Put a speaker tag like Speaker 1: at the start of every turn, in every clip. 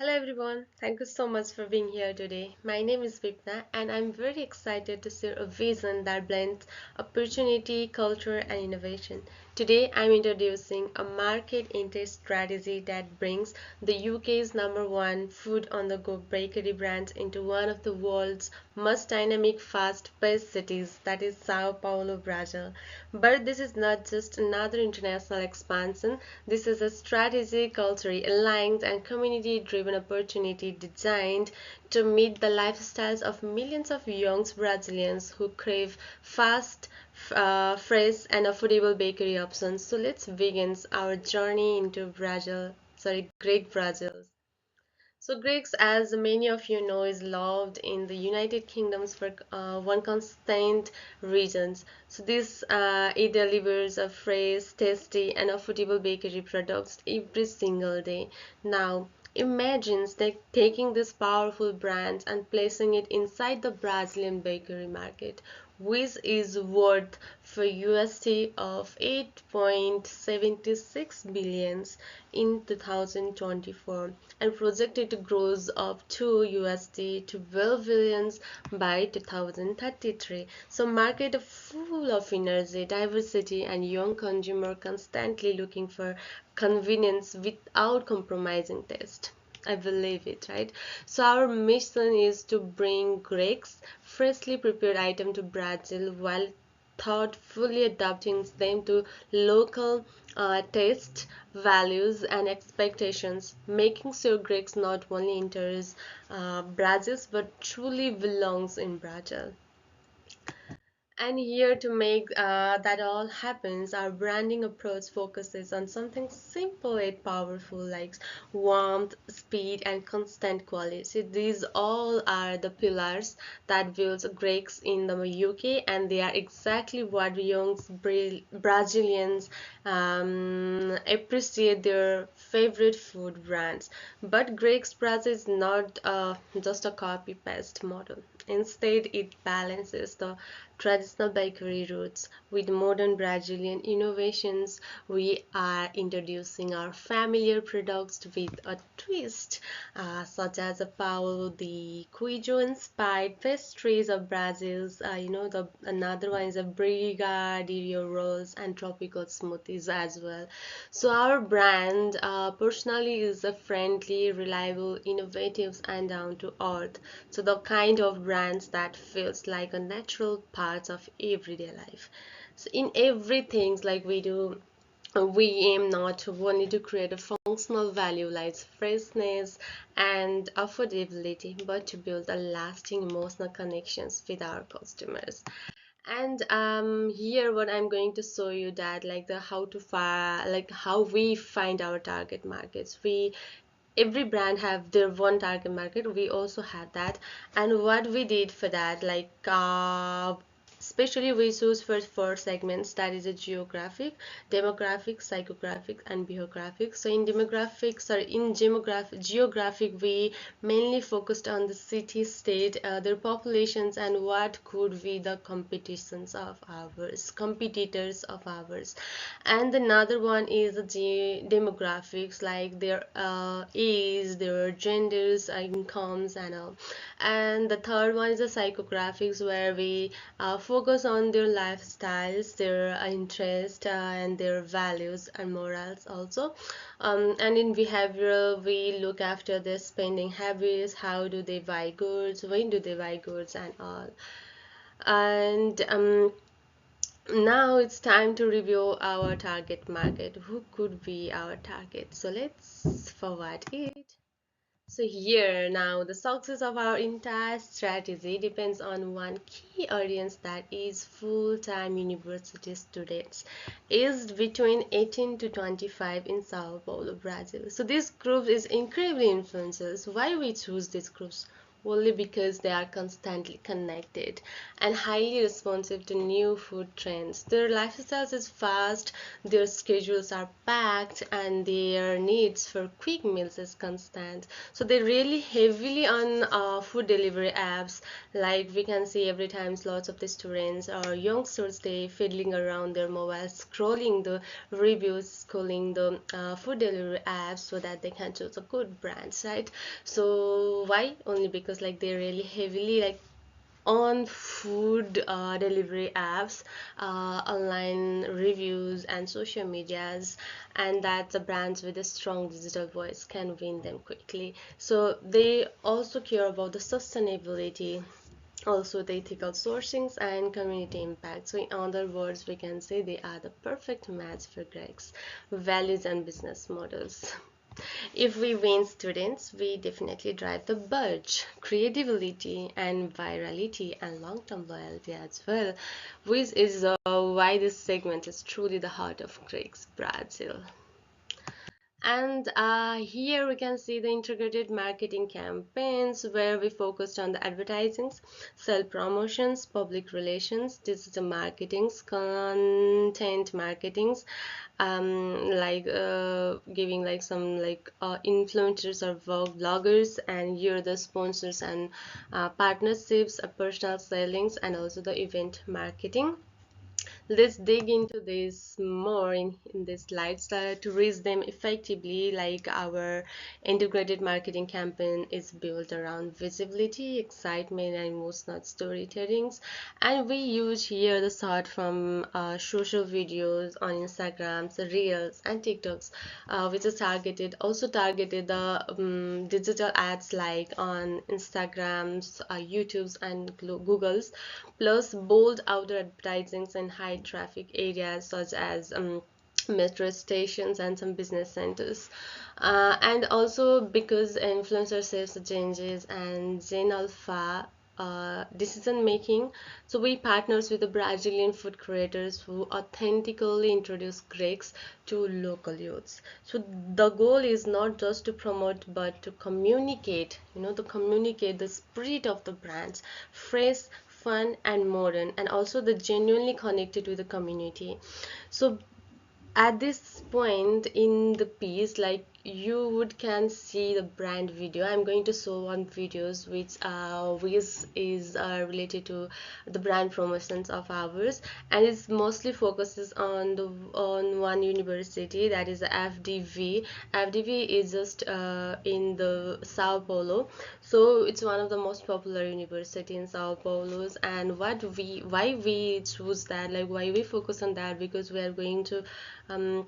Speaker 1: Hello everyone, thank you so much for being here today. My name is Vipna and I'm very excited to share a vision that blends opportunity, culture and innovation. Today I'm introducing a market entry strategy that brings the UK's number one food on the go bakery brand into one of the world's most dynamic fast-paced cities, that is Sao Paulo, Brazil. But this is not just another international expansion, this is a strategic, culturally aligned and community-driven opportunity designed to meet the lifestyles of millions of young Brazilians who crave fast, fresh and affordable bakery options. So let's begin our journey into Great Brazil. So Greeks, as many of you know, is loved in the United Kingdoms for one constant reasons. So this it delivers a fresh, tasty, and affordable bakery products every single day. Now imagine taking this powerful brand and placing it inside the Brazilian bakery market, which is worth for USD of 8.76 billions in 2024 and projected to grow up to USD 12 billions by 2033. So market full of energy, diversity and young consumer constantly looking for convenience without compromising taste. I believe it, right? So our mission is to bring Greg's freshly prepared item to Brazil while thoughtfully adapting them to local taste, values, and expectations, making sure Greg's not only enters Brazil but truly belongs in Brazil. And here to make that all happens, our branding approach focuses on something simple yet powerful like warmth, speed, and constant quality. These all are the pillars that builds Greeks in the UK, and they are exactly what young Brazilians appreciate their favorite food brands. But Greeks Brazil is not just a copy paste model. Instead, it balances the traditional bakery roots with modern Brazilian innovations. We are introducing our familiar products with a twist, such as a Paulo the Quijo-inspired pastries of Brazil's. The another one is a brigadeiro rolls and tropical smoothies as well. So our brand, personally, is a friendly, reliable, innovative, and down to earth. So the kind of brands that feels like a natural part of everyday life. So in everything like we do, we aim not only to create a functional value like freshness and affordability, but to build a lasting emotional connections with our customers. And here what I'm going to show you that like the how we find our target markets. We every brand have their one target market, we also had that. And what we did for that, especially we choose for four segments, that is a geographic, demographic, psychographic and biographic. So in geographic we mainly focused on the city state, their populations, and what could be the competitors of ours. And another one is the demographics, like their age, their genders, incomes and all. And the third one is the psychographics, where we focus on their lifestyles, their interest, and their values and morals also. And in behavioral we look after their spending habits, how do they buy goods, when do they buy goods and all. And now it's time to review our target market. Who could be our target? So let's forward it. So here now the success of our entire strategy depends on one key audience, that is full-time university students aged between 18 to 25 in Sao Paulo, Brazil. So this group is incredibly influential. So why we choose these groups? only because they are constantly connected and highly responsive to new food trends. Their lifestyles is fast, their schedules are packed, and their needs for quick meals is constant. So they really heavily on food delivery apps. Like we can see every time lots of the students or youngsters, they fiddling around their mobiles, scrolling the reviews, scrolling the food delivery apps so that they can choose a good brands, right? So why? Only because like they really heavily like on food delivery apps, online reviews and social medias, and that the brands with a strong digital voice can win them quickly. So they also care about the sustainability, also the ethical sourcings and community impact. So in other words, we can say they are the perfect match for Greg's values and business models. If we win students, we definitely drive the budge, creativity and virality and long-term loyalty as well, which is why this segment is truly the heart of Greg's Brazil. And here we can see the integrated marketing campaigns where we focused on the advertisings, sell promotions, public relations, digital marketings, content marketings, like giving like some like influencers or vloggers, and here the sponsors and partnerships, personal sellings, and also the event marketing. Let's dig into this more in this slides to reach them effectively. Like our integrated marketing campaign is built around visibility, excitement, and emotional storytellings, and we use here the short from social videos on Instagrams, Reels, and TikToks, which is targeted the digital ads like on Instagrams, YouTube's, and Google's, plus bold outdoor advertisings in high traffic areas such as metro stations and some business centers. And also because influencer saves the changes and Gen Alpha decision making, so we partners with the Brazilian food creators who authentically introduce Greeks to local youths. So the goal is not just to promote but to communicate, to communicate the spirit of the brands, fresh, fun, and modern, and also the genuinely connected with the community. So at this point in the piece, like you would can see the brand video. I'm going to show one videos which is related to the brand promotions of ours, and it mostly focuses on the on one university, that is the FDV. FDV is just in the Sao Paulo, so it's one of the most popular university in Sao Paulo. And why we choose that, like why we focus on that, because we are going to um,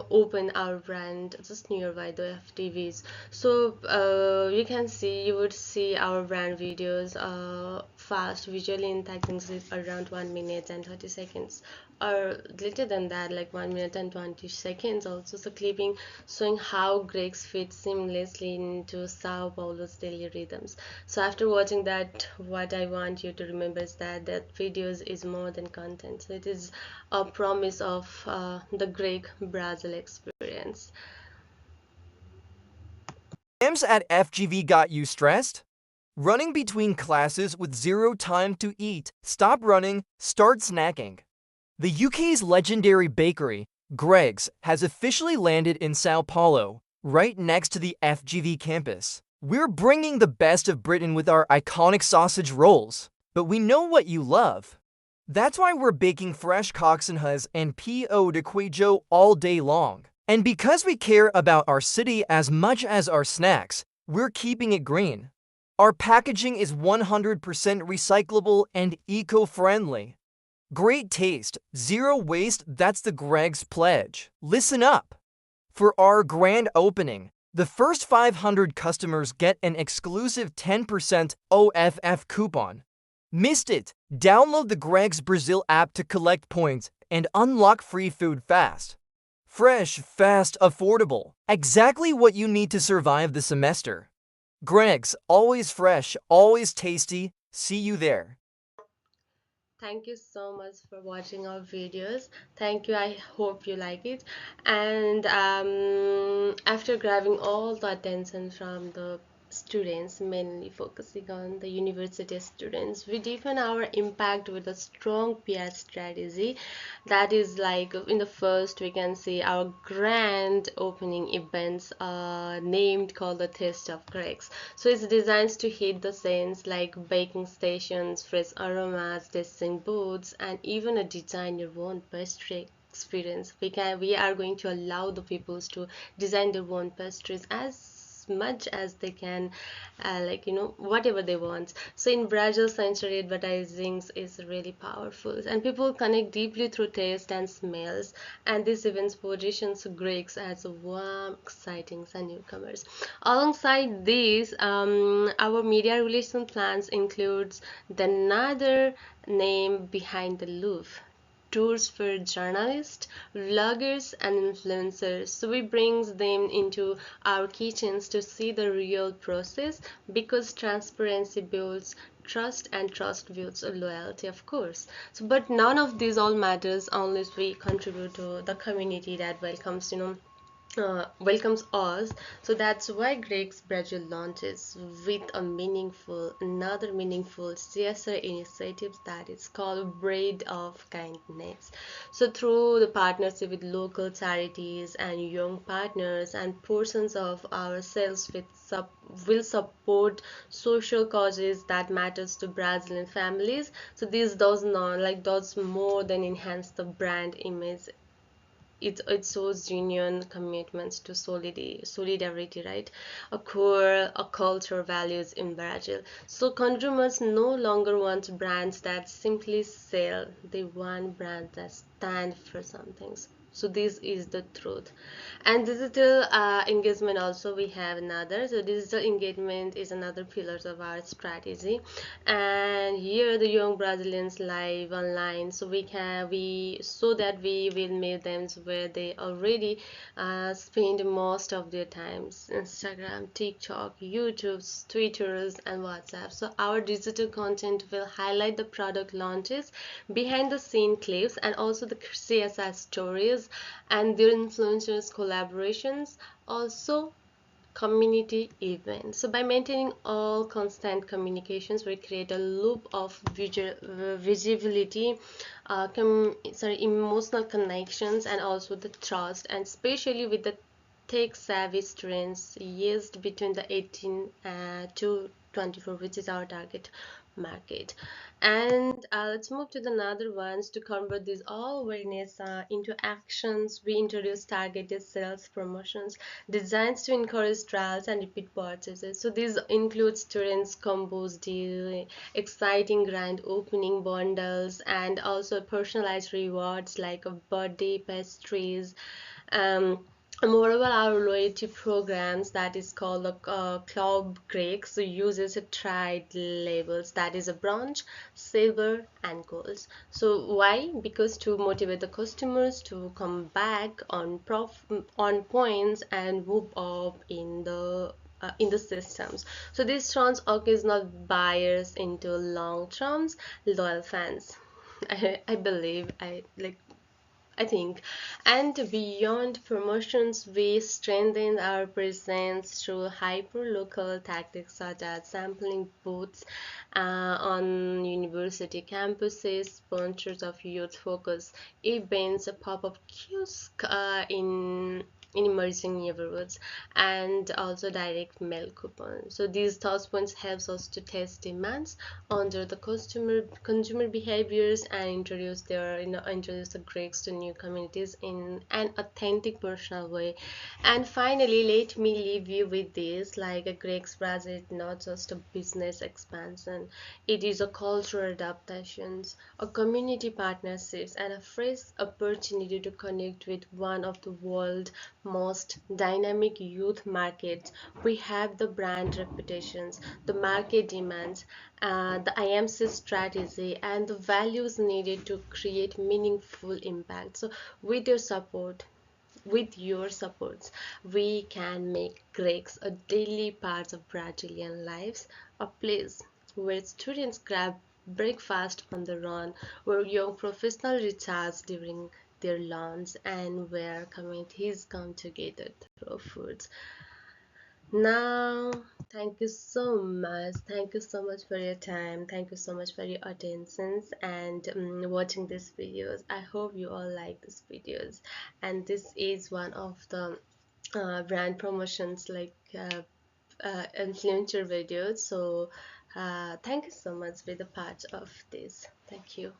Speaker 1: open our brand just nearby the FTVs. So you would see our brand videos fast, visually impacting is around 1 minute and 30 seconds, or later than that, like 1 minute and 20 seconds. Also, so clipping showing how Greeks fit seamlessly into Sao Paulo's daily rhythms. So after watching that, what I want you to remember is that videos is more than content. So it is a promise of the Greek Brazil experience.
Speaker 2: Exams at FGV got you stressed? Running between classes with zero time to eat. Stop running, start snacking. The UK's legendary bakery, Greggs, has officially landed in Sao Paulo, right next to the FGV campus. We're bringing the best of Britain with our iconic sausage rolls, but we know what you love. That's why we're baking fresh coxinhas and PO de queijo all day long. And because we care about our city as much as our snacks, we're keeping it green. Our packaging is 100% recyclable and eco-friendly. Great taste, zero waste, that's the Greggs pledge. Listen up! For our grand opening, the first 500 customers get an exclusive 10% OFF coupon. Missed it? Download the Greggs Brazil app to collect points and unlock free food fast. Fresh, fast, affordable. Exactly what you need to survive the semester. Greggs, always fresh, always tasty. See you there.
Speaker 1: Thank you so much for watching our videos. Thank you. I hope you like it. And after grabbing all the attention from the students, mainly focusing on the university students. We deepen our impact with a strong PR strategy. That is like in the first, we can see our grand opening events named called the Taste of Cracks. So it's designed to hit the sense like baking stations, fresh aromas, tasting booths, and even a design your own pastry experience. We are going to allow the peoples to design their own pastries as much as they can, like whatever they want. So in Brazil, sensory advertising is really powerful, and people connect deeply through taste and smells, and this events positions Greeks as warm, exciting and newcomers. Alongside these, our media relation plans includes the another name behind the Louvre tours for journalists, vloggers, and influencers. So we brings them into our kitchens to see the real process because transparency builds trust and trust builds loyalty, of course. So but none of these all matters unless we contribute to the community that welcomes us. So that's why Greg's Brazil launches with another meaningful CSR initiative that is called Bread of Kindness. So through the partnership with local charities and young partners and portions of our sales will support social causes that matters to Brazilian families. So this does not like does more than enhance the brand image. It shows genuine commitments to solidarity, right? A core, a culture values in Brazil. So consumers no longer want brands that simply sell; they want brands that stand for something. So this is the truth. And digital engagement also we have another. So digital engagement is another pillar of our strategy, and here the young Brazilians live online, so we so that we will meet them where they already spend most of their times: Instagram, TikTok, YouTube, Twitters, and WhatsApp. So our digital content will highlight the product launches, behind the scene clips, and also the CSI stories and their influencers collaborations, also community events. So by maintaining all constant communications, we create a loop of visibility, emotional connections, and also the trust, and especially with the tech savvy students aged between the 18 to 24, which is our target market. And let's move to the another ones to convert these all awareness into actions. We introduce targeted sales promotions designed to encourage trials and repeat purchases. So these include students combos deal, exciting grand opening bundles, and also personalized rewards like a birthday pastries. Um, Moreover, our loyalty programs that is called the Club Greek, so uses a tried labels that is a bronze, silver, and gold. So why? Because to motivate the customers to come back on points and move up in the systems. So this turns occasional buyers into long-term loyal fans. I believe I think. And beyond promotions, we strengthen our presence through hyper-local tactics such as sampling booths on university campuses, sponsors of youth-focused events, a pop-up kiosk in emerging neighborhoods, and also direct mail coupons. So these touch points helps us to test demands under the consumer behaviors and introduce the Greeks to new communities in an authentic personal way. And finally, let me leave you with this: like a Greeks Brazil is not just a business expansion, it is a cultural adaptations, a community partnerships, and a fresh opportunity to connect with one of the world's most dynamic youth markets. We have the brand reputations, the market demands, the IMC strategy, and the values needed to create meaningful impact. So, with your supports, we can make Greeks a daily part of Brazilian lives, a place where students grab breakfast on the run, where young professionals recharge during their lunch, and where communities come together through foods. Now, thank you so much. Thank you so much for your time. Thank you so much for your attentions and watching these videos. I hope you all like these videos. And this is one of the brand promotions like influencer videos. So thank you so much for the part of this. Thank you.